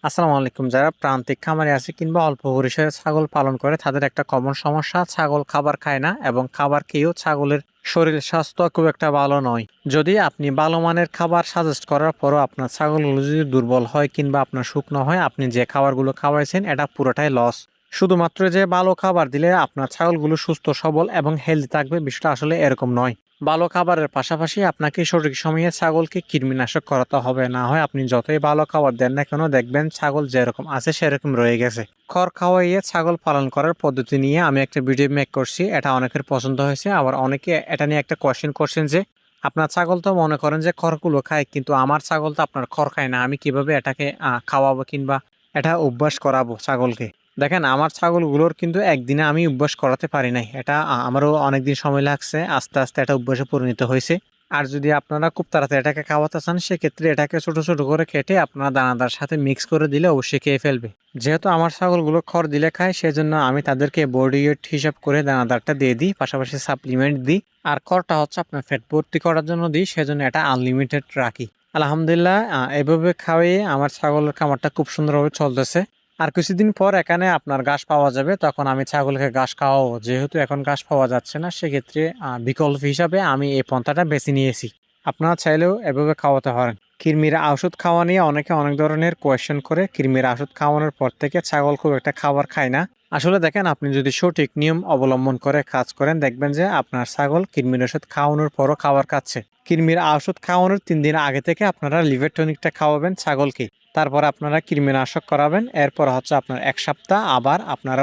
আসসালামু আলাইকুম। যারা প্রান্তিক খামারে আছে কিংবা অল্প পরিসরে ছাগল পালন করে তাদের একটা কমন সমস্যা, ছাগল খাবার খায় না এবং খাবার খেয়েও ছাগলের শরীর স্বাস্থ্য খুব একটা ভালো নয়। যদি আপনি ভালো মানের খাবার সাজেস্ট করার পরও আপনার ছাগলগুলো যদি দুর্বল হয় কিংবা আপনার শুকনো হয়, আপনি যে খাবারগুলো খাওয়াইছেন এটা পুরোটাই লস। শুধুমাত্র যে ভালো খাবার দিলে আপনার ছাগলগুলো সুস্থ সবল এবং হেলদি থাকবে, বিষয়টা আসলে এরকম নয়। ভালো খাবারের পাশাপাশি আপনাকে সঠিক সময়ে ছাগলকে কৃমিনাশক করাতে হবে, না হয় আপনি যতই ভালো খাবার দেন না কেন দেখবেন ছাগল যেরকম আছে সেরকম রয়ে গেছে। খড় খাওয়াইয়ে ছাগল পালন করার পদ্ধতি নিয়ে আমি একটা ভিডিও মেক করছি, এটা অনেকের পছন্দ হয়েছে। আবার অনেকে এটা নিয়ে একটা কোয়েশ্চেন করছেন যে আপনার ছাগল তো মনে করেন যে খড়গুলো খায়, কিন্তু আমার ছাগল তো আপনার খড় খায় না, আমি কিভাবে এটাকে খাওয়াবো কিংবা এটা অভ্যাস করাবো ছাগলকে। দেখেন, আমার ছাগলগুলোর কিন্তু একদিনে আমি অভ্যাস করাতে পারি নাই। এটা আমারও অনেকদিন সময় লাগছে, আস্তে আস্তে এটা অভ্যাসে পরিণত হয়েছে। আর যদি আপনারা খুব তাড়াতাড়ি এটাকে খাওয়াতে চান, সেক্ষেত্রে এটাকে ছোট ছোট করে কেটে আপনারা দানাদার সাথে মিক্স করে দিলে অবশ্যই খেয়ে ফেলবে। যেহেতু আমার ছাগলগুলো খড় দিলে খায়, সেজন্য আমি তাদেরকে বডি ওয়েট হিসাব করে দানাদারটা দিয়ে দিই, পাশাপাশি সাপ্লিমেন্ট দিই। আর খড়টা হচ্ছে আপনার ফ্যাট ভর্তি করার জন্য দিই, সেজন্য এটা আনলিমিটেড রাখি। আলহামদুলিল্লাহ, এভাবে খাওয়িয়ে আমার ছাগলের খামারটা খুব সুন্দরভাবে চলতেছে। আর কিছুদিন পর এখানে আপনার ঘাস পাওয়া যাবে, তখন আমি ছাগলকে ঘাস খাওয়াবো। যেহেতু এখন ঘাস পাওয়া যাচ্ছে না, সেক্ষেত্রে বিকল্প হিসাবে আমি এই পন্থাটা বেছে নিয়েছি। আপনারা চাইলেও এভাবে খাওয়াতে পারেন। কৃমির ওষুধ খাওয়া নিয়ে অনেকে অনেক ধরনের কোয়েশ্চেন করে। কৃমির ওষুধ খাওয়ানোর পর থেকে ছাগল খুব একটা খাবার খায় না। আসলে দেখেন, আপনি যদি সঠিক নিয়ম অবলম্বন করে কাজ করেন, দেখবেন যে আপনার ছাগল কৃমির ওষুধ খাওয়ানোর পরও খাবার খাচ্ছে। কৃমির ওষুধ খাওয়ানোর 3 দিন আগে থেকে আপনারা লিভার টনিকটা খাওয়াবেন ছাগলকে। তারপর আপনারা কৃমিনাশক করাবেন। এরপর হচ্ছে আপনার 1 সপ্তাহ আবার আপনারা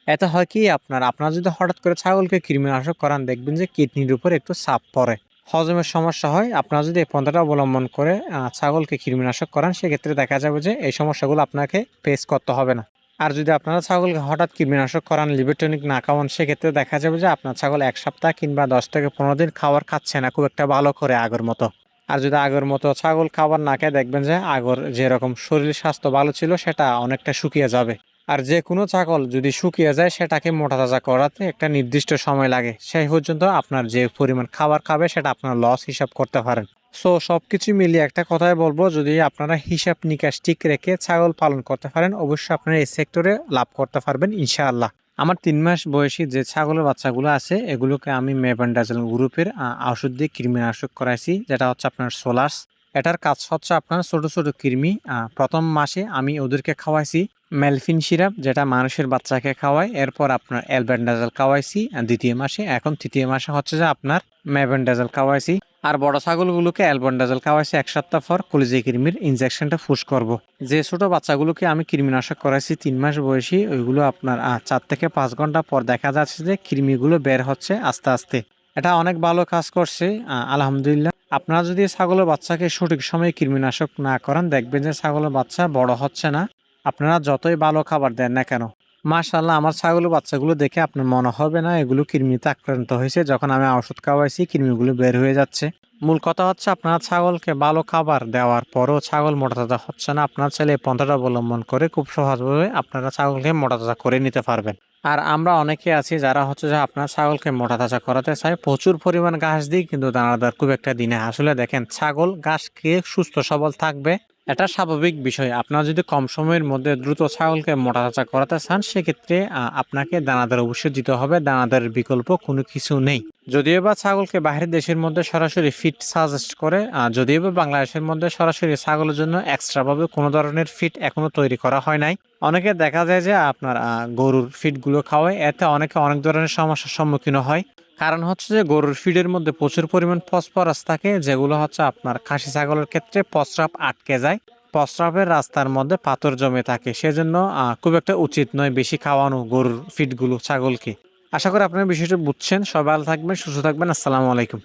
এতে হয় কি, আপনারা যদি হঠাৎ করে ছাগলকে কৃমিনাশক করান, দেখবেন যে কিডনির উপর একটু চাপ পড়ে, হজমের সমস্যা হয়। আপনারা যদি এই পন্থাটা অবলম্বন করে ছাগলকে কৃমিনাশক করান, সেক্ষেত্রে দেখা যাবে যে এই সমস্যাগুলো আপনাকে ফেস করতে হবে না। আর যদি আপনারা ছাগলকে হঠাৎ কৃমিনাশক করান, লিভার টনিক না খাওয়ান, সেক্ষেত্রে দেখা যাবে যে আপনার ছাগল 1 সপ্তাহ কিংবা 10 থেকে 15 দিন খাবার খাচ্ছে না খুব একটা ভালো করে আগের মতো। আর যদি আগের মতো ছাগল খাবার না খেয়ে, দেখবেন যে আগর যেরকম শরীর স্বাস্থ্য ভালো ছিল সেটা অনেকটা শুকিয়ে যাবে। আর যে কোনো ছাগল যদি শুকিয়ে যায়, সেটাকে মোটা তাজা করাতে একটা নির্দিষ্ট সময় লাগে। সেই পর্যন্ত আপনার যে পরিমাণ খাবার খাবে সেটা আপনার লস হিসাব করতে পারেন। সো সবকিছু মিলিয়ে একটা কথাই বলবো, যদি আপনারা হিসাব নিকাশ ঠিক রেখে ছাগল পালন করতে পারেন, অবশ্যই আপনারা এই সেক্টরে লাভ করতে পারবেন ইনশাআল্লাহ। আমার 3 মাস বয়সী যে ছাগলের বাচ্চাগুলো আছে, এগুলোকে আমি মেবেন্ডাজল গ্রুপের ওষুধ দিয়ে কৃমিনাশক করাইছি, যেটা হচ্ছে আপনার সোলার্স। এটার কাজ হচ্ছে আপনার ছোট ছোট কৃমি। প্রথম মাসে আমি ওদেরকে খাওয়াইছি মেলফিন সিরাপ, যেটা মানুষের বাচ্চাকে খাওয়ায়। এরপর আপনার অ্যালবেন্ডাজল খাওয়াইছি দ্বিতীয় মাসে। এখন তৃতীয় মাসে হচ্ছে যে আপনার মেবেন্ডাজল খাওয়াইছি। আর বড় ছাগলগুলোকে অ্যালবেন্ডাজল খাওয়াইছি। 1 সপ্তাহ পর কলিজে কৃমির ইনজেকশনটা পুশ করব। যে ছোট বাচ্চাগুলোকে আমি কৃমিনাশক করাইছি 3 মাস বয়সী, ওইগুলো আপনার 4 থেকে 5 ঘন্টা পর দেখা যাচ্ছে যে কৃমিগুলো বের হচ্ছে আস্তে আস্তে। এটা অনেক ভালো কাজ করছে আলহামদুলিল্লাহ। আপনারা যদি ছাগলের বাচ্চাকে সঠিক সময়ে কৃমিনাশক না করেন, দেখবেন যে ছাগলের বাচ্চা বড় হচ্ছে না, আপনারা যতই ভালো খাবার দেন না কেন। মাশাআল্লাহ, আমার ছাগলের বাচ্চাগুলো দেখে আপনার মনে হবে না এগুলো কৃমিতে আক্রান্ত হয়েছে। যখন আমি ওষুধ খাওয়াইছি, কৃমিগুলো বের হয়ে যাচ্ছে। মূল কথা হচ্ছে, আপনারা ছাগলকে ভালো খাবার দেওয়ার পরও ছাগল মোটাতাজা হচ্ছে না, আপনারা চাইলে এই পন্থাটা অবলম্বন করে খুব সহজভাবে আপনারা ছাগলকে মোটাতাজা করে নিতে পারবেন। আর আমরা অনেকে আছি যারা হচ্ছে যে আপনার ছাগলকে মোটাতাজা করাতে চায়, প্রচুর পরিমাণ ঘাস দিই, কিন্তু দানাদার খুব একটা দিনে। আসলে দেখেন, ছাগল ঘাস খেয়ে সুস্থ সবল থাকবে, এটা স্বাভাবিক বিষয়। আপনারা যদি কম সময়ের মধ্যে দ্রুত ছাগলকে মোটাতাজা করাতে চান, সেক্ষেত্রে আপনাকে দানাদার অবশ্যই দিতে হবে। দানাদারের বিকল্প কোনো কিছু নেই। যদিও বা ছাগলকে বাইরের দেশের মধ্যে সরাসরি ফিড সাজেস্ট করে, যদিও বা বাংলাদেশের মধ্যে সরাসরি ছাগলের জন্য এক্সট্রাভাবে কোনো ধরনের ফিড এখনো তৈরি করা হয় নাই। অনেকে দেখা যায় যে আপনার গরুর ফিডগুলো খাওয়ায়, এতে অনেকে অনেক ধরনের সমস্যার সম্মুখীন হয়। কারণ হচ্ছে যে গরুর ফিডের মধ্যে প্রচুর পরিমাণ ফসফরাস থাকে, যেগুলো হচ্ছে আপনার খাসি ছাগলের ক্ষেত্রে প্রস্রাব আটকে যায়। প্রস্রাবের রাস্তার মধ্যে পাথর জমে থাকে, সেজন্য খুব একটা উচিত নয় বেশি খাওয়ানো গরুর ফিডগুলো ছাগলকে। আশা করি আপনারা বিষয়টা বুঝছেন। সবাই ভালো থাকবেন, সুস্থ থাকবেন। আসসালামু আলাইকুম।